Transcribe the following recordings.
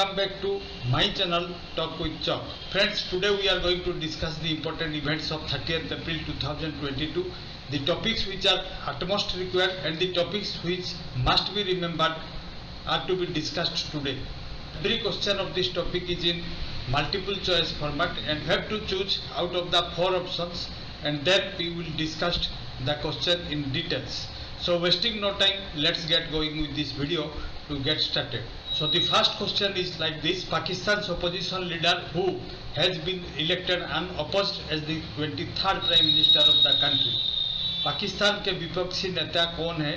Welcome back to my channel Talk with Chalk. Friends, today we are going to discuss the important events of 30th April 2022, the topics which are utmost required and the topics which must be remembered are to be discussed today. Every question of this topic is in multiple choice format and have to choose out of the 4 options, and then we will discuss the question in details. So wasting no time, let's get going with this video to get started. So the first question is like this: Pakistan's opposition leader who has been elected unopposed as the 23rd Prime Minister of the country. Pakistan के विपक्षी नेता कौन है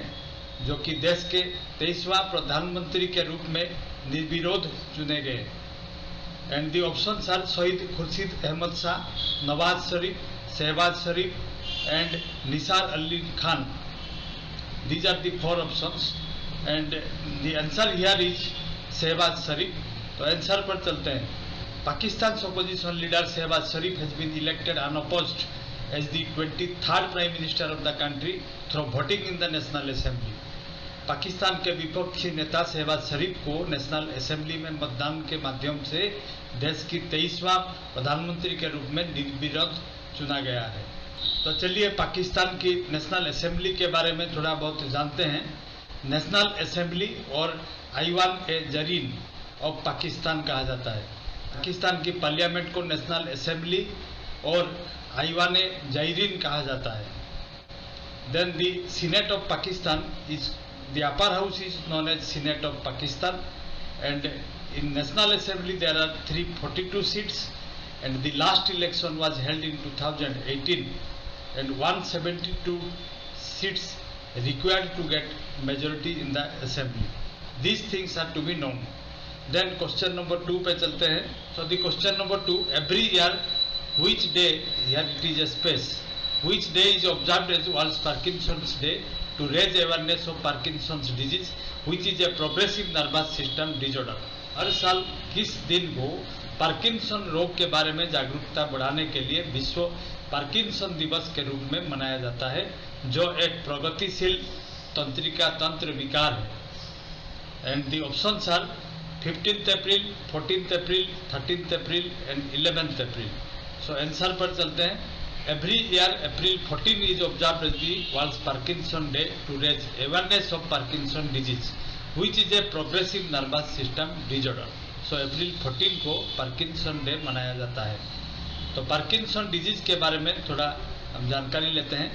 जो कि देश के 23वां प्रधानमंत्री के रूप में निर्विरोध चुने गए? And the options are Shahid Khurshid Ahmad Shah, Nawaz Sharif, Shahbaz Sharif and Nisar Ali Khan. These are the 4 options and the answer here is Shahbaz Sharif. तो आंसर पर चलते हैं. Pakistan opposition leader Shahbaz Sharif has been elected unopposed as the 23rd Prime Minister of the country through voting in the National Assembly. Pakistan के विपक्षी नेता शहबाज शरीफ को national assembly में मतदान के माध्यम से देश की 23वां प्रधानमंत्री के रूप में निर्विरोध चुना गया है. तो चलिए पाकिस्तान की नेशनल असेंबली के बारे में थोड़ा बहुत जानते हैं. नेशनल असेंबली और आईवान ए जरीन ऑफ पाकिस्तान कहा जाता है. पाकिस्तान की पार्लियामेंट को नेशनल असेंबली और आईवान ए जरीन कहा जाता है. Then the Senate of Pakistan is the upper house is known as Senate of Pakistan and in National Assembly there are 342 seats and the last election was held in 2018 and 172 seats required to get majority in the assembly. These things are to be known. Then question number 2 पे चलते हैं. So the question number 2, every year which day, here it is a space, which day is observed as World Parkinson's Day to raise awareness of Parkinson's disease which is a progressive nervous system disorder. हर साल किस दिन को Parkinson रोग के बारे में जागरूकता बढ़ाने के लिए विश्व पार्किंसन दिवस के रूप में मनाया जाता है, जो एक प्रगतिशील तंत्रिका तंत्र विकार है? And the options are 15th April, 14th April, 13th April and 11th April. So answer पर चलते हैं. Every year April 14 is observed as the world Parkinson day to raise awareness of Parkinson disease which is a progressive nervous system disorder. So April 14 को Parkinson day मनाया जाता है. तो Parkinson disease के बारे में थोड़ा हम जानकारी लेते हैं.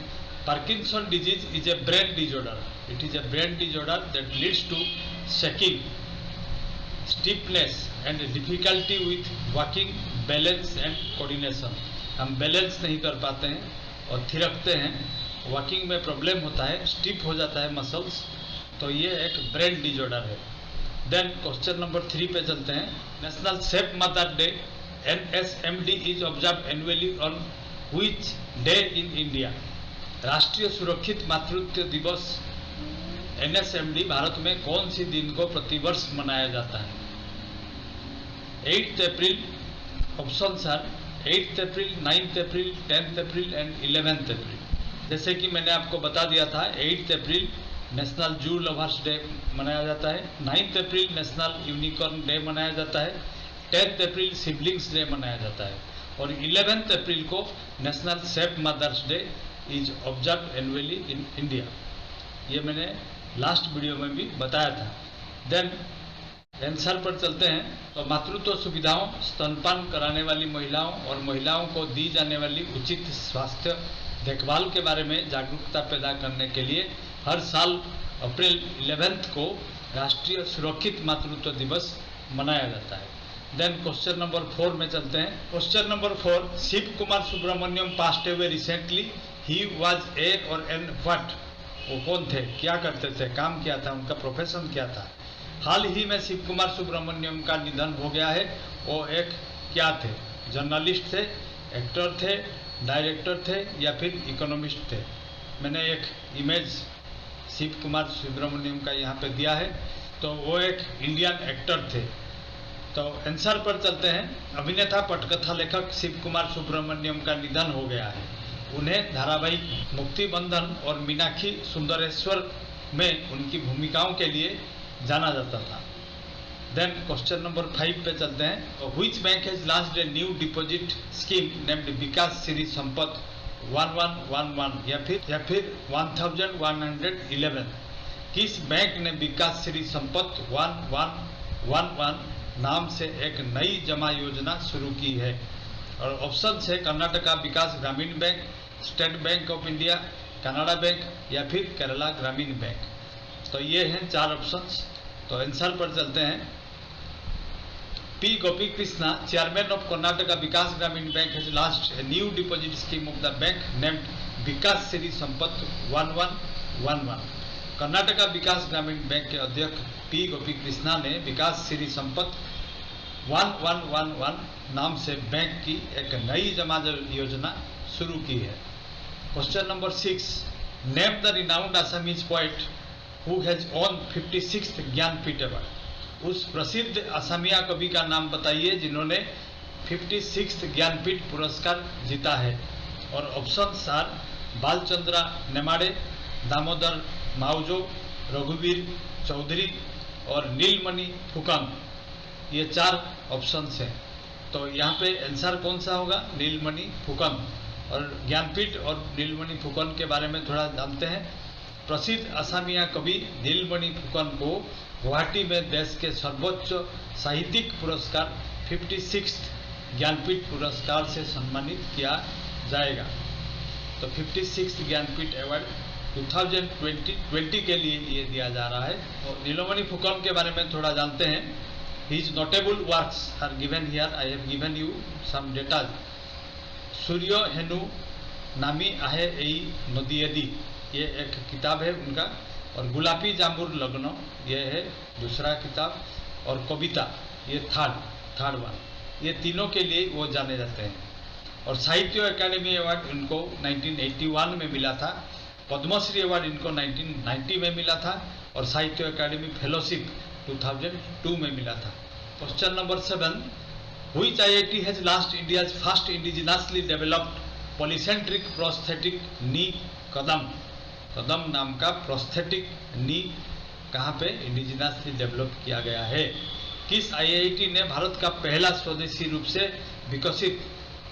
Parkinson disease is a brain disorder. It is a brain disorder that leads to shaking, stiffness and difficulty with walking, balance and coordination. हम बैलेंस नहीं कर पाते हैं और थिरकते हैं, वॉकिंग में प्रॉब्लम होता है, स्टिफ हो जाता है मसल्स. तो ये एक ब्रेन डिसऑर्डर है. देन क्वेश्चन नंबर 3 पे चलते हैं. National safe mother day NSMD is observe annually on which day in India? राष्ट्रीय सुरक्षित मातृत्व दिवस NSMD भारत में कौन सी दिन को प्रतिवर्ष मनाया जाता है? 8th April. Options are 8th April, 9th April, 10th April and 11th April. जैसे कि मैंने आपको बता दिया था, 8th April national zoo lovers day मनाया जाता है, 9th अप्रैल नेशनल यूनिकॉर्न डे मनाया जाता है, 10th अप्रैल सिबलिंग्स डे मनाया जाता है और 11th अप्रैल को national safe mothers day is observe annually in India. ये मैंने लास्ट वीडियो में भी बताया था. देन आंसर पर चलते हैं. तो मातृत्व सुविधाओं, स्तनपान कराने वाली महिलाओं और महिलाओं को दी जाने वाली उचित स्वास्थ्य देखभाल के बारे में जागरूकता पैदा करने के लिए हर साल अप्रैल 11 को राष्ट्रीय सुरक्षित मातृत्व दिवस मनाया जाता है. देन क्वेश्चन नंबर 4 में चलते हैं. Question number 4, Shiv Kumar Subramaniam passed away recently. He was a और एन व्हाट? वो कौन थे, क्या करते थे, काम क्या था, उनका प्रोफेशन क्या था? हाल ही में शिव कुमार सुब्रमण्यम का निधन हो गया है. वो एक क्या थे? जर्नलिस्ट थे, एक्टर थे, डायरेक्टर थे या फिर इकोनॉमिस्ट थे? मैंने एक इमेज शिव कुमार सुब्रमण्यम का यहाँ पे दिया है. तो वो एक इंडियन एक्टर थे. तो आंसर पर चलते हैं. अभिनेता पटकथा लेखक शिव कुमार सुब्रमण्यम का निधन हो गया है. उन्हें धारावाहिक मुक्ति बंधन और मीनाक्षी सुंदरेश्वर में उनकी भूमिकाओं के लिए जाना जाता था. देन क्वेश्चन नंबर 5 पे चलते हैं। Which bank has launched a new deposit scheme named Vikas Shri Sampat 1111 या फिर 1111? किस बैंक ने विकास श्री संपत 1111 नाम से एक नई जमा योजना शुरू की है? और ऑप्शन है Karnataka Vikas Grameen bank, state bank of India, Canada bank या फिर केरला ग्रामीण बैंक। तो ये हैं 4 ऑप्शंस। तो आंसर पर चलते हैं। P Gopi Krishna, chairman of Karnataka Vikas Grameen bank, has launched a new deposit scheme of the bank named Vikas Shri Sampat 1111। Karnataka Vikas Grameen bank के अध्यक्ष पी गोपी कृष्णा ने विकास श्री संपत 1111 नाम से बैंक की एक नई जमा योजना शुरू की है। Question number 6, name the renowned Assamese poet who has on 56th Jnanpith award. उस प्रसिद्ध असमिया कवि का नाम बताइए जिन्होंने 56th ज्ञानपीठ पुरस्कार जीता है। और ऑप्शन आर बालचंद्र नेमाड़े, दामोदर माउजो, रघुवीर चौधरी और नीलमणि फुकन। ये 4 ऑप्शंस हैं। तो यहाँ पे आंसर कौन सा होगा? नीलमणि फुकन। और ज्ञानपीठ और नीलमणि फुकन के बारे में थोड़ा जानते हैं। प्रसिद्ध असमिया कवि नीलमणि फुकन को गुवाहाटी में देश के सर्वोच्च साहित्यिक पुरस्कार 56th ज्ञानपीठ पुरस्कार से सम्मानित किया जाएगा। तो 56th ज्ञानपीठ अवार्ड 2020 के लिए ये दिया जा रहा है। और नीलमणि फुकन के बारे में थोड़ा जानते हैं। His notable works are given here. I have given you some data. सूर्य हेनु नामी आहे एई नदियदी, ये एक किताब है उनका। और गुलाबी जामुर लग्न, ये है दूसरा किताब। और कविता, ये थर्ड वन। ये तीनों के लिए वो जाने जाते हैं। और साहित्य अकादमी अवार्ड इनको 1981 में मिला था। पद्मश्री अवार्ड इनको 1990 में मिला था। और साहित्य अकादमी फेलोशिप 2002 में मिला था। Question number 7, which IIT has launched India's first indigenously developed polycentric prosthetic knee Kadam. Kadam नाम का प्रोस्थेटिक नी कहाँ पे इंडिजिनसली डेवलप किया गया है? किस IIT ने भारत का पहला स्वदेशी रूप से विकसित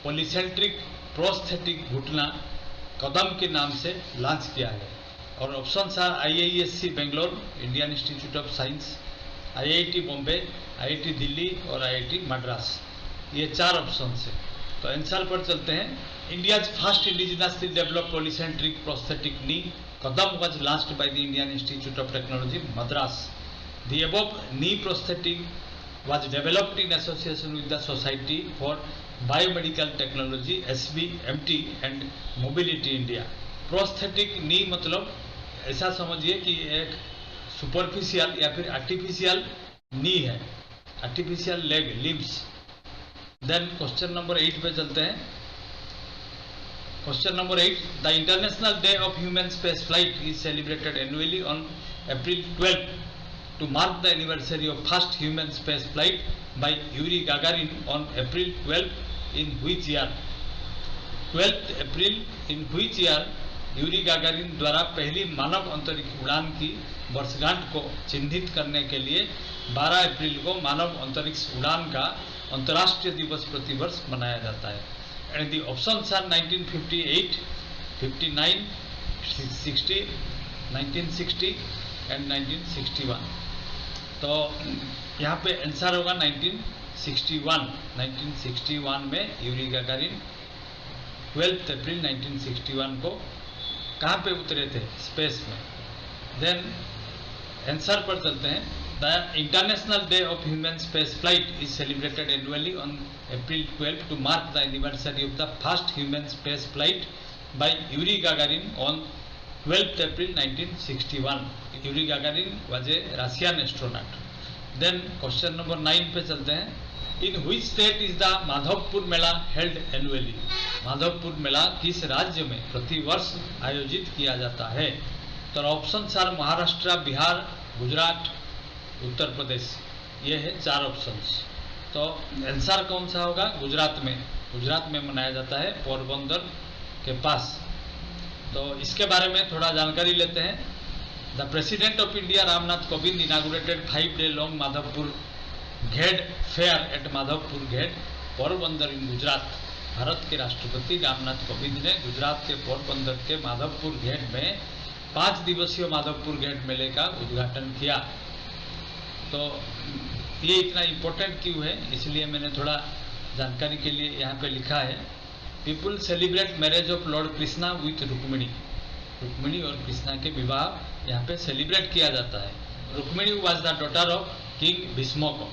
पॉलीसेंट्रिक प्रोस्थेटिक घुटना कदम के नाम से लॉन्च किया है? और option are IISc Bangalore, Indian institute of science, IIT Bombay, IIT Delhi और IIT मद्रास। ये 4 ऑप्शन है। तो आंसर पर चलते हैं। India's first indigenously developed polycentric prosthetic knee Kadam was launched by the Indian institute of technology Madras. The above knee prosthetic was developed in association with the society for biomedical technology SBMT and mobility India. Prosthetic knee मतलब ऐसा समझिए कि एक superficial या फिर artificial knee है, artificial leg limbs. Then question number 8 पे चलते हैं। Question number 8, the international day of human space flight is celebrated annually on April 12 to mark the anniversary of first human space flight by Yuri Gagarin on April 12 in which year? 12 April in which year Yuri Gagarin द्वारा पहली मानव अंतरिक्ष उड़ान की वर्षगांठ को चिन्हित करने के लिए 12 अप्रैल को मानव अंतरिक्ष उड़ान का अंतर्राष्ट्रीय दिवस प्रतिवर्ष मनाया जाता है। And the options are 1958, 59, 60, 1960 and 1961। तो यहाँ पे आंसर होगा 1961। 1961 में यूरी गागारिन 12 अप्रैल 1961 को कहाँ पे उतरे थे? स्पेस में। देन आंसर पर चलते हैं। The international day of human space flight is celebrated annually on April 12 to mark the anniversary of the first human space flight by Yuri Gagarin on 12 April 1961. Yuri Gagarin was a Russian astronaut. Then question number 9 पे चलते हैं। In which state is the Madhavpur Mela held annually? Madhavpur Mela किस राज्य में प्रतिवर्ष आयोजित किया जाता है? तो ऑप्शन आर महाराष्ट्र, बिहार, गुजरात, उत्तर प्रदेश। ये है 4 ऑप्शंस। तो आंसर कौन सा होगा? गुजरात में। गुजरात में मनाया जाता है, पोरबंदर के पास। तो इसके बारे में थोड़ा जानकारी लेते हैं। The president of India Ramnath Kovind inaugurated 5-day long Madhavpur Ghed fair at Madhavpur Ghed, Porbandar in Gujarat. Bharat के राष्ट्रपति रामनाथ कोविंद ने गुजरात के पोरबंदर के माधवपुर घेड में 5 दिवसीय माधवपुर घेड मेले का उद्घाटन किया। तो ये इतना इम्पोर्टेंट क्यों है, इसलिए मैंने थोड़ा जानकारी के लिए यहाँ पे लिखा है। People celebrate marriage of Lord Krishna with Rukmini और कृष्णा के विवाह यहाँ पे सेलिब्रेट किया जाता है। Rukmini was the daughter of king Bhishmak.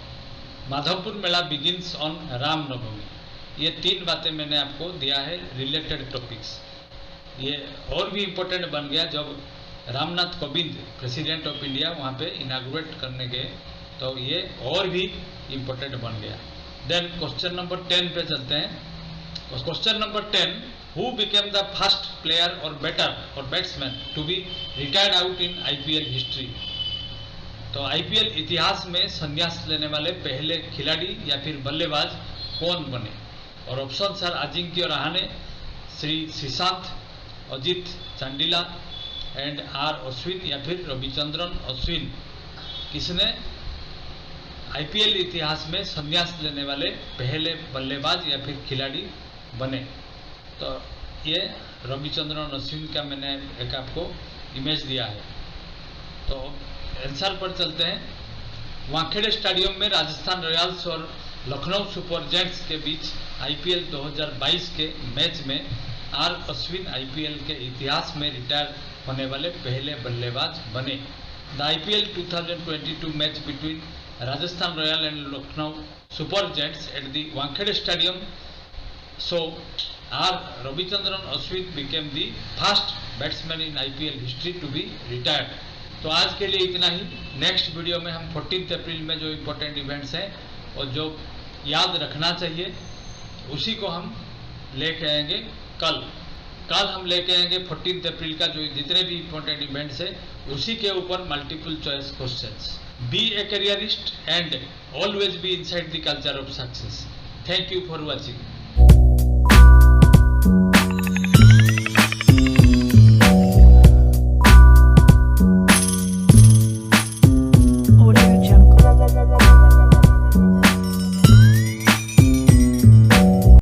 Madhavpur mela begins on Ramnavami. ये 3 बातें मैंने आपको दिया है रिलेटेड टॉपिक्स। ये और भी इम्पोर्टेंट बन गया जब Ramnath Kovind president of India वहाँ पे इनागुरेट करने गए, तो ये और भी इम्पोर्टेंट बन गया। देन क्वेश्चन नंबर 10 पे चलते हैं। Question number 10, who became the first player और बैटर और batsman to be retired out in IPL history. तो IPL इतिहास में संन्यास लेने वाले पहले खिलाड़ी या फिर बल्लेबाज कौन बने? और ऑप्शन सर अजिंक्य रहाणे, श्री श्रीशांत, अजित चांडिला एंड R अश्विन या फिर रविचंद्रन अश्विन। किसने IPL इतिहास में संन्यास लेने वाले पहले बल्लेबाज या फिर खिलाड़ी बने? तो ये रविचंद्रन अश्विन का मैंने एक आपको इमेज दिया है। तो आंसर पर चलते हैं। वानखेड़े स्टेडियम में राजस्थान रॉयल्स और लखनऊ सुपर जायंट्स के बीच IPL 2022 के मैच में R अश्विन IPL के इतिहास में रिटायर होने वाले पहले बल्लेबाज बने। The IPL 2022 match between Rajasthan royal and Lucknow super giants at the Wankhede stadium, so R Ravichandran Ashwin became the first batsman in IPL history to be retired. तो आज के लिए इतना ही। नेक्स्ट वीडियो में हम 14 अप्रैल में जो इम्पोर्टेंट इवेंट्स हैं और जो याद रखना चाहिए उसी को हम लेके आएंगे। कल हम लेके आएंगे 14 अप्रैल का जो जितने भी इम्पोर्टेंट इवेंट्स हैं उसी के ऊपर multiple choice questions. Be a careerist and always be inside the culture of success. Thank you for watching.